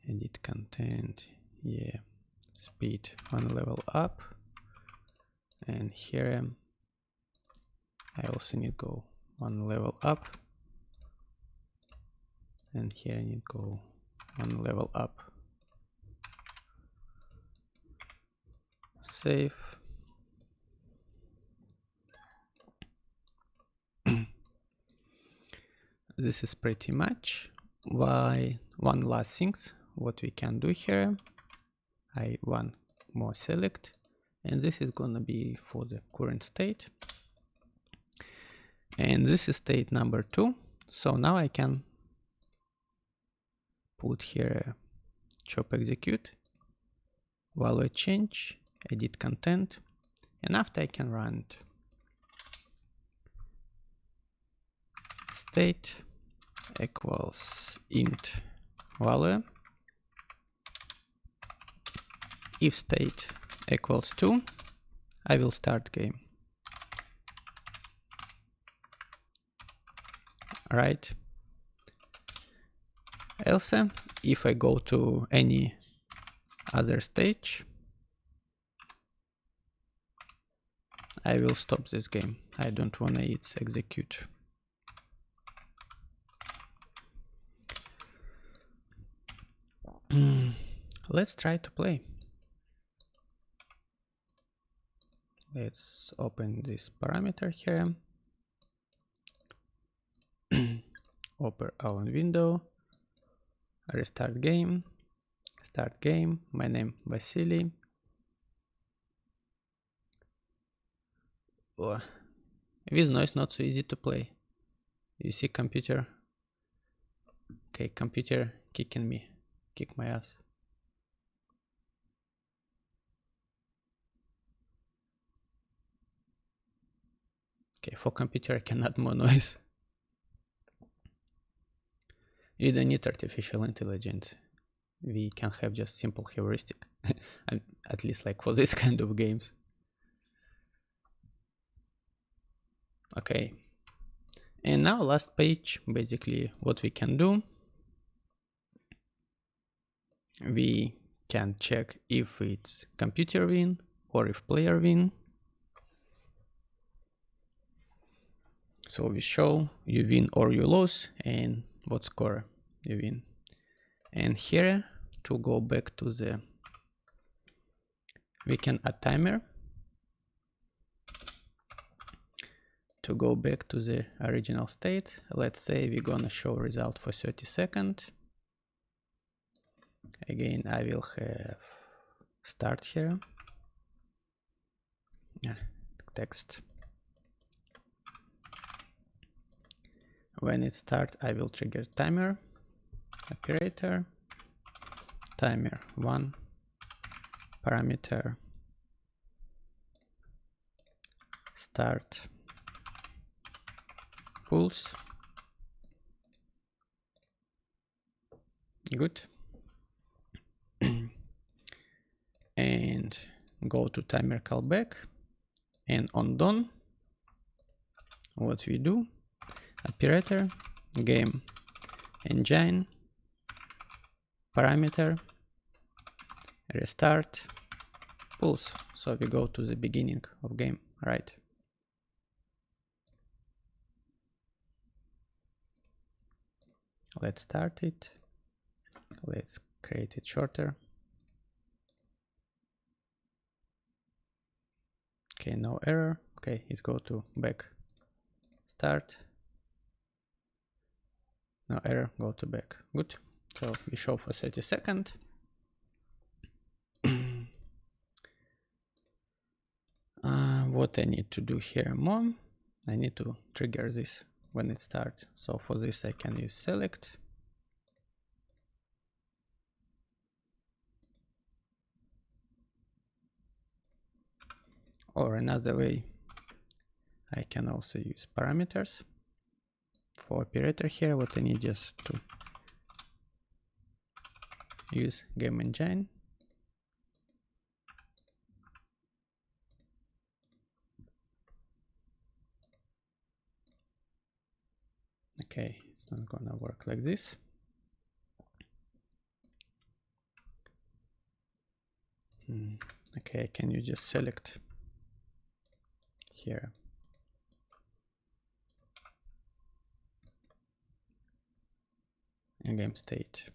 Edit content, yeah, speed one level up, and here I also need go one level up, and here I need go one level up. Save. This is pretty much why. One last things what we can do here, I one more select, and this is gonna be for the current state, and this is state number 2. So now I can put here chop execute, value change, edit content, and after I can run it. state equals int value. If state equals 2, I will start game. Right? Else, if I go to any other stage, I will stop this game. I don't want it execute. Let's try to play. Let's open this parameter here. Open our window. Restart game. Start game. My name Vasily. Oh, with noise not so easy to play. You see computer. Okay, computer kicking me. Kick my ass. Okay, for computer I can add more noise. You don't need artificial intelligence. We can have just simple heuristic. At least like for this kind of games. Okay. And now last page, basically what we can do. We can check if it's computer win or if player win. So we show you win or you lose and what score you win. And here to go back to the, we can add timer. To go back to the original state, let's say we're gonna show result for 30 seconds. Again, I will have start here. Yeah, text. When it starts, I will trigger timer operator. Timer 1 parameter start pulse. Good. And go to timer callback, and on done, what we do, operator game engine parameter restart pulse. So we go to the beginning of game, right? Let's start it. Let's create it shorter. Okay, no error. Okay, let's go to back. Start. No error, go to back. Good. So we show for 30 seconds. What I need to do here more, I need to trigger this when it starts. So for this I can use select. Or another way, I can also use parameters. For operator here, what I need just to use game engine. Okay, it's not gonna work like this. Okay, can you just select here? And game state.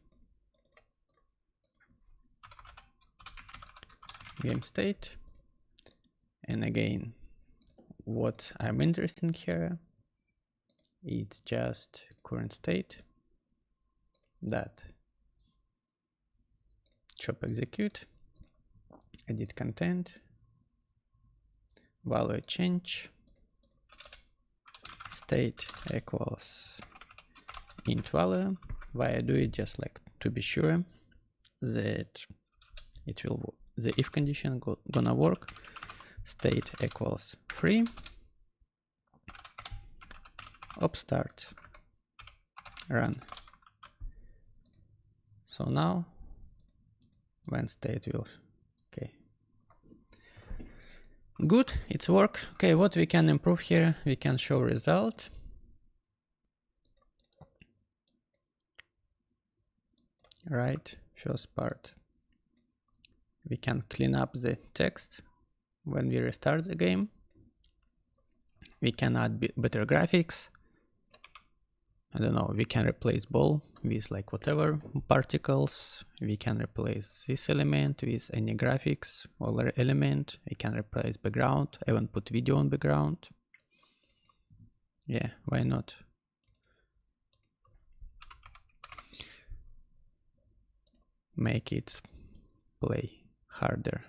Game state. And again, what I'm interested in here, it's just current state, that chop execute, edit content, value change, state equals int value. Why I do it, just like to be sure that it will, the if condition gonna work. State equals 3, op start run. So now when state will, okay. Good, it's work. Okay, what we can improve here, we can show result. Right, first part. We can clean up the text when we restart the game. We can add better graphics. I don't know, we can replace ball with like whatever particles. We can replace this element with any graphics or element. We can replace background, even put video on background. Yeah, why not? Make it play harder.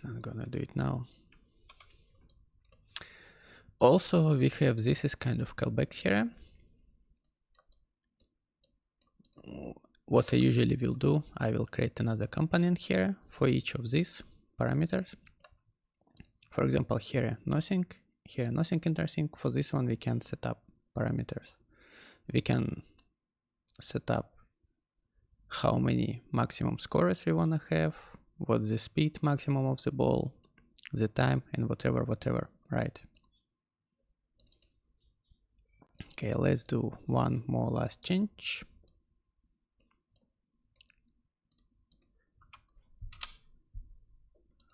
I'm gonna do it now. Also, we have this is kind of callback here. What I usually will do, I will create another component here for each of these parameters. For example, here nothing interesting. For this one, we can set up parameters. We can set up how many maximum scorers we want to have, what's the speed maximum of the ball, the time, and whatever, right? Okay, let's do one more last change.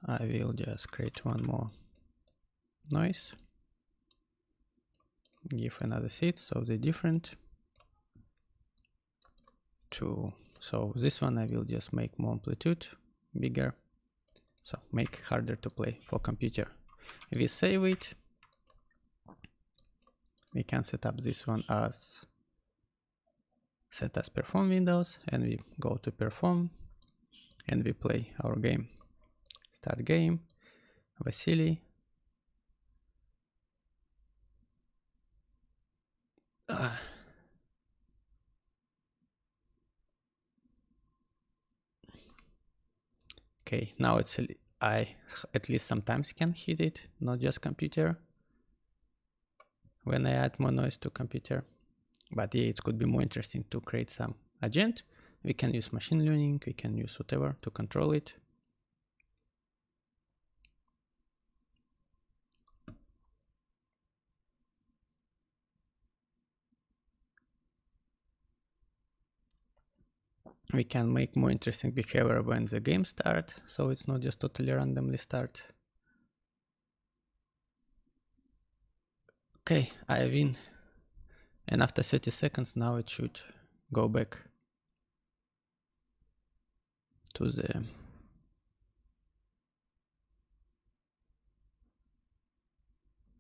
I will just create one more noise, give another seed so they're different. So this one I will just make more amplitude bigger, so make harder to play for computer. We save it. We can set up this one as set as perform windows, and we go to perform and we play our game. Start game, Vasily. Okay, now it's I at least sometimes can hit it, not just computer. When I add more noise to computer, but yeah, it could be more interesting to create some agent. We can use machine learning, we can use whatever to control it. We can make more interesting behavior when the game starts, so it's not just totally randomly start. Okay, I win. And after 30 seconds, now it should go back to the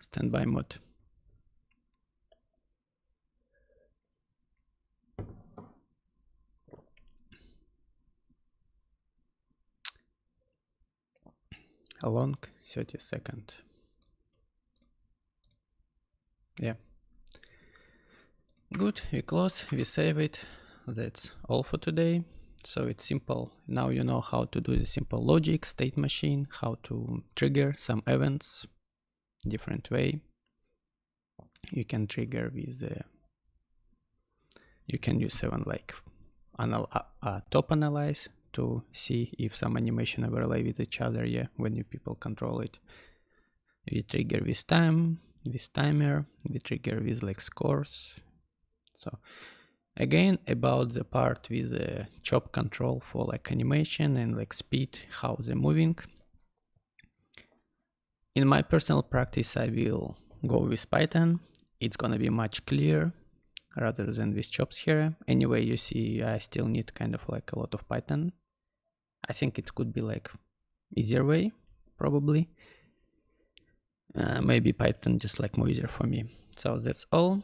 standby mode. A long 30 seconds. Yeah. Good, we close, we save it. That's all for today. So it's simple. Now you know how to do the simple logic, state machine, how to trigger some events different way. You can trigger with you can use even like top analyze to see if some animation overlay with each other. Yeah, when you people control it. We trigger with time, with timer, we trigger with like scores. So again, about the part with the chop control for like animation and like speed, how they're moving. In my personal practice, I will go with Python. It's gonna be much clearer rather than with chops here. Anyway, you see, I still need kind of like a lot of Python. I think it could be like easier way, probably. Maybe Python just like more easier for me. So that's all.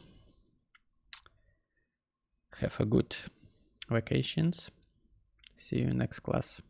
Have a good vacations. See you in next class.